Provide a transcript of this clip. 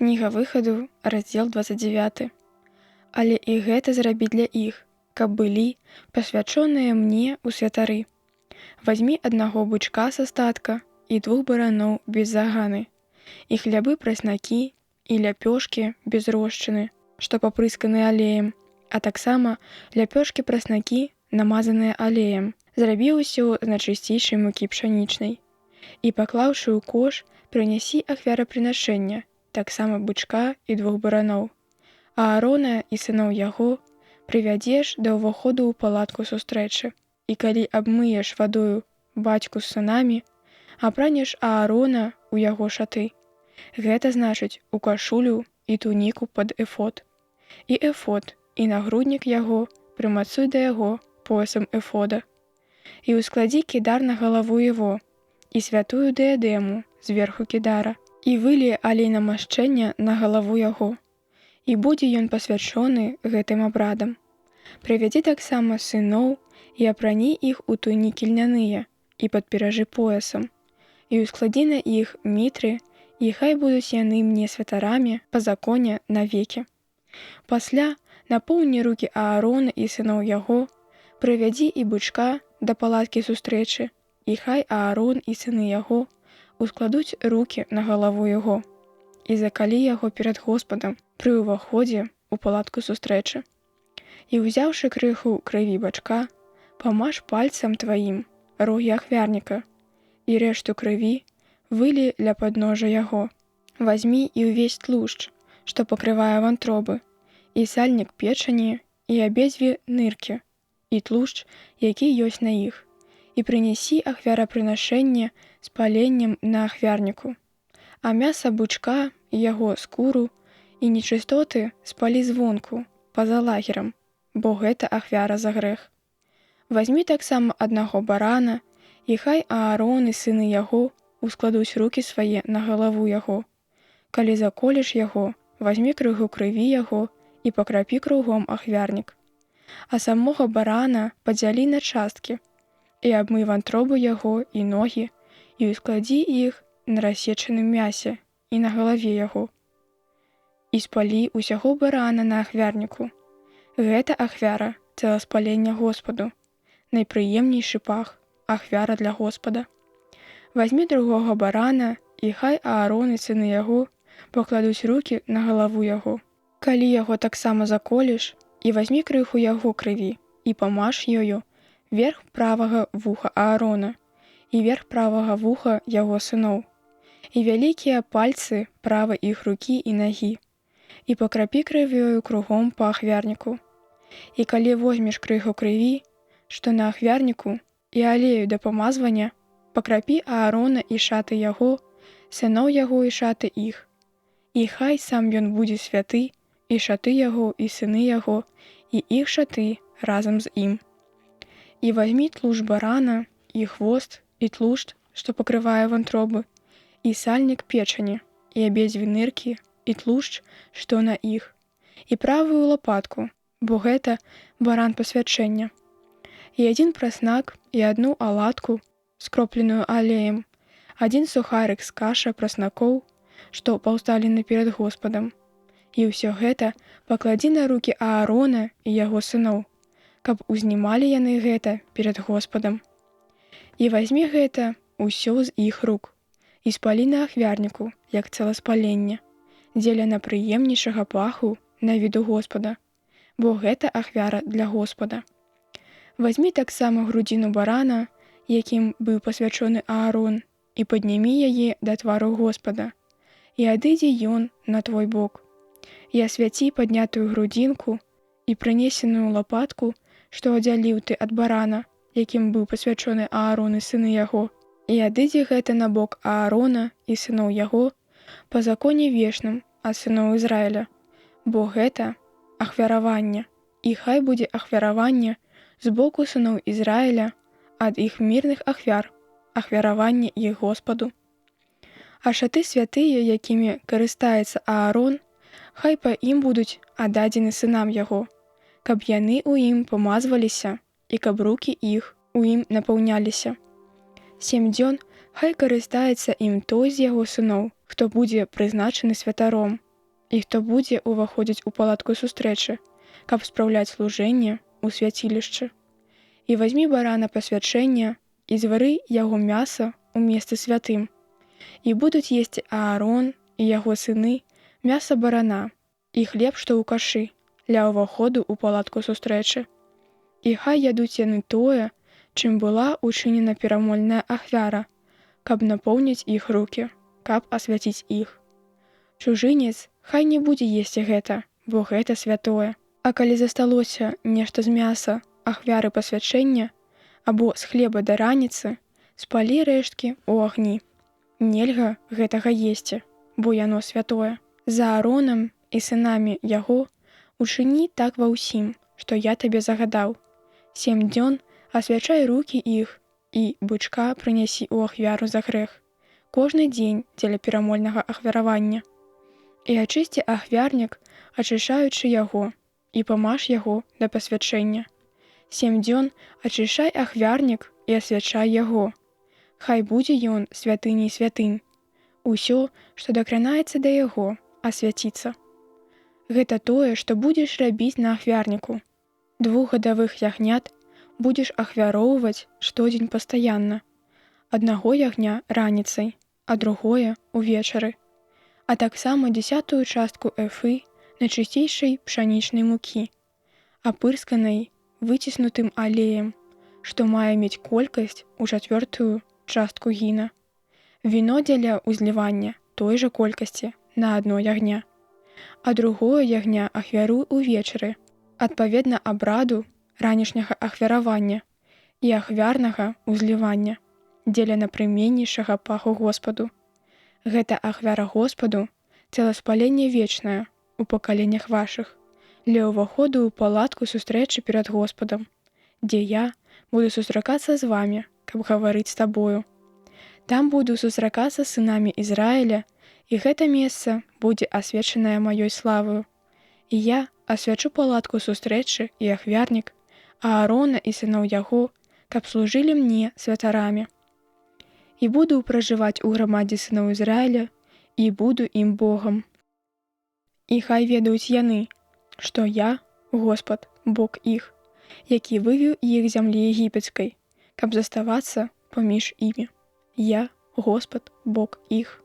Кніга выхаду, раздзел 29. Але і гэта зрабі для іх, каб былі пасвячоныя мне ў святары. Вазьмі аднаго бычка са статка і 2 бараноў без заганы, і хлябы праснакі, і ляпёшкі без рошчыны, што папрысканы алеем, а таксама ляпёшкі-праснакі, намазаныя алеем. Зрабі ўсё з найчысцейшай мукі пшанічнай. І паклаўшы ў кош, прынясі ахвярапрынашэння, таксама бычка і 2 бараноў. А Аарона і сыноў яго прывядзеш да ўваходу ў палатку сустрэчы. І калі абмыеш вадою бацьку з сынамі, апранеш Аарона ў яго шаты. Гэта значыць у кашулю і туніку пад эфод. І эфод, і нагруднік яго прымацуй да яго поясам эфода. І ўскладзі кідар на галаву его, і святую дыядэму зверху кідара, і вылі алей намашчэння на галаву яго. І будзе ён пасвячоны гэтым абрадам. Прывядзі таксама сыноў і апрані іх у тунікі льняныя і падперажы поясам, і ўскладзі на іх мітры, і хай будуць яны мне святарамі па законе навекі. Пасля напоўні рукі Аарона і сыноў яго, прывядзі і бычка да палаткі сустрэчы, і хай Аарон і сыны яго ускладуць рукі на галаву яго, і закалі яго перад Господам пры ўваходзе ў палатку сустрэчы. І ўзяўшы крыху крыві бачка, памаж пальцам тваім рогі ахвярніка, і рэшту крыві вылі ля падножа яго. Вазьмі і ўвесь тлушч, што пакрывае вантробы, і сальнік печані, і абедзве ныркі, і тлушч, які ёсць на іх, і прынясі ахвярапрынашэнне з паленнем на ахвярніку. А мяса бычка, яго скуру і нечыстоты спалі звонку, па-за лагерам, бо гэта ахвяра за грэх. Вазьмі таксама аднаго барана, і хай Аарон і сыны яго ускладуць рукі свае на галаву яго. Калі заколеш яго, вазьмі крыху крыві яго і пакрапі кругом ахвярнік. А самога барана падзялі на часткі, і абмый вантробу яго і ногі, і ўскладзі іх на рассечаным мясе і на галаве яго. І спалі ўсяго барана на ахвярніку. Гэта ахвяра цэласпалення Господу, найпрыемнейшы пах, ахвяра для Господа. Вазьмі другога барана, і хай Аарон і сыны яго пакладуць рукі на галаву яго. Калі яго таксама заколеш, і вазьмі крыху яго крыві, і памаж ёю верх правага вуха Аарона, і верх правага вуха яго сыноў, і вялікія пальцы правай іх рукі і нагі, і пакрапі крывёю кругом па ахвярніку. І калі возьмеш крыху крыві, што на ахвярніку, і алею да памазвання, пакрапі Аарона і шаты яго, сыноў яго і шаты іх. І хай сам ён будзе святы, і шаты яго, і сыны яго, і іх шаты разам з ім. І вазьмі тлушч барана, і хвост, і тлушч, што пакрывае вантробы, і сальнік печані, і абедзве ныркі, і тлушч, што на іх, і правую лапатку, бо гэта баран пасвячэння. І 1 праснак, і 1 аладку, скропленую алеем, 1 сухарык з каша праснакоў, што паўстаўлены перад Господам. І ўсё гэта пакладзі на рукі Аарона і яго сыноў, каб узнімалі яны гэта перад Господам. І вазьмі гэта ўсё з іх рук, і спалі на ахвярніку, як цэласпаленне, дзеля напрыемнейшага паху на віду Господа, бо гэта ахвяра для Господа. Вазьмі таксама грудзіну барана, якім быў пасвячоны Аарон, і паднімі яе да твару Господа, і адыдзе ён на твой бок. І асвяці паднятую грудзінку і прынесеную лапатку, што аддзяліў ты ад барана, якім быў пасвячоны Аарон і сыны яго, і адыдзе гэта на бок Аарона і сыноў яго па законе вечным ад сыноў Ізраіля, бо гэта ахвяраванне, і хай будзе ахвяраванне з боку сыноў Ізраіля ад іх мірных ахвяр, ахвяраванне іх Господу. А шаты святыя, якімі карыстаецца Аарон, хай па ім будуць аддадзены сынам яго, каб яны ў ім памазваліся і каб рукі іх у ім напаўняліся. 7 дзён хай карыстаецца ім той з яго сыноў, хто будзе прызначаны святаром, і хто будзе ўваходзіць у палатку сустрэчы, каб спраўляць служэнне ў свяцілішчы. І вазьмі барана пасвячэння і звары яго мяса ў месцы святым. І будуць есці Аарон і яго сыны мяса барана і хлеб, што ў кашы, ля ўваходу ў палатку сустрэчы. І хай ядуць яны тое, чым была учынена перамольная ахвяра, каб напоўніць іх рукі, каб асвяціць іх. Чужынец хай не будзе есці гэта, бо гэта святое. А калі засталося нешта з мяса ахвяры пасвячэння або з хлеба да раніцы, спалі рэшткі ў агні. Нельга гэтага есці, бо яно святое. За Ааронам і сынамі яго учыні так ва ўсім, што я табе загадаў. 7 дзён асвячай рукі іх і бычка прынясі ў ахвяру за грэх, кожны дзень дзеля перамольнага ахвяравання. І ачысці ахвярнік, ачышаючы яго, і памаж яго да пасвячэння. 7 дзён ачышай ахвярнік і асвячай яго. Хай будзе ён святыняй святынь. Усё, што дакранаецца да яго, асвяціцца. Гэта тое, што будзеш рабіць на ахвярніку. 2 гадавых ягнят будзеш ахвяроўваць штодзень пастаянна. 1 ягня раніцай, а другое ўвечары. А таксама 10-ую частку эфы найчысцейшай пшанічнай мукі, апырсканай выціснутым алеем, што мае мець колькасць у 4-ю частку гіна. Віно дзеля ўзлівання той жа колькасці на 1 ягня. А другое ягня ахвяруй увечары, адпаведна абраду ранішняга ахвяравання і ахвярнага ўзлівання, дзеля напрыменнейшага паху Господу. Гэта ахвяра Господу, целаспаленне вечнае у пакаленнях вашых, ля ўваходу ў палатку сустрэчы перад Господам, дзе я буду сустракацца з вамі, каб гаварыць з табою. Там буду сустракацца з сынамі Ізраіля, і гэта месца будзе асвечанае маёй славою. І я асвячу палатку сустрэчы і ахвярнік, Аарона і сыноў яго, каб служылі мне святарамі. І буду пражываць у грамадзе сыноў Ізраіля, і буду ім Богам. І хай ведаюць яны, што я, Господ, Бог іх, які вывеў іх з зямлі егіпецкай, каб заставацца паміж імі. Я, Господ, Бог іх.